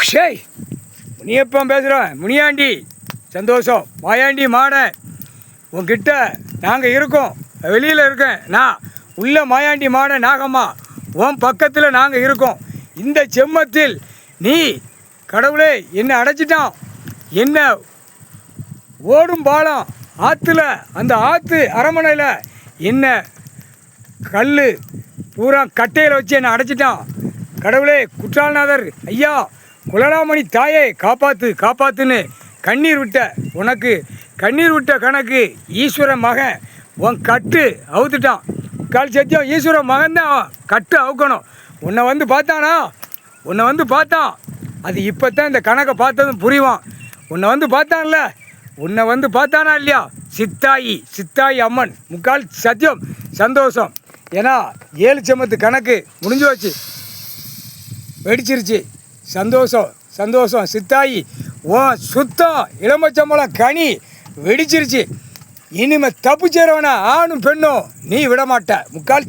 ஷேய் முனியப்பன் பேசுகிறேன். முனியாண்டி சந்தோஷம். மாயாண்டி மாடை உன்கிட்ட நாங்கள் இருக்கோம். வெளியில் இருக்கேன் நான். உள்ள மாயாண்டி மாடை நாகம்மா உன் பக்கத்தில் நாங்கள் இருக்கோம். இந்த செம்மத்தில் நீ கடவுளே என்னை அடைச்சிட்டான். என்ன ஓடும் பாலம் ஆற்றுல, அந்த ஆற்று அரமனையில் என்ன கல் பூரா கட்டையில் வச்சு என்னை அடைச்சிட்டான். கடவுளே குற்றாலநாதர் ஐயா, குலராமணி தாயே காப்பாற்று காப்பாற்றுன்னு கண்ணீர் விட்ட உனக்கு கண்ணீர் விட்ட கணக்கு ஈஸ்வரன் மகன் உன் கட்டு அவுத்துட்டான். கால் சத்தியம் ஈஸ்வரன் மகன் தான் கட்டு அவுக்கணும். உன்னை வந்து பார்த்தானா? உன்னை வந்து பார்த்தான். அது இப்போ தான் இந்த கணக்கை பார்த்ததும் புரிவான். உன்னை வந்து பார்த்தான்ல, உன்னை வந்து பார்த்தானா இல்லையா? சித்தாயி அம்மன் முக்கால் சத்தியம் சந்தோஷம். ஏன்னா 7 செம்மத்து கணக்கு முடிஞ்சு வச்சு வெடிச்சிருச்சு. சந்தோஷம் சித்தாயி உன் சுத்தம் இளமச்சம்பளம் கனி வெடிச்சிருச்சு. இனிமேல் தப்பு செய்கிறவனா ஆணும் பெண்ணும் நீ விட மாட்ட முக்கால்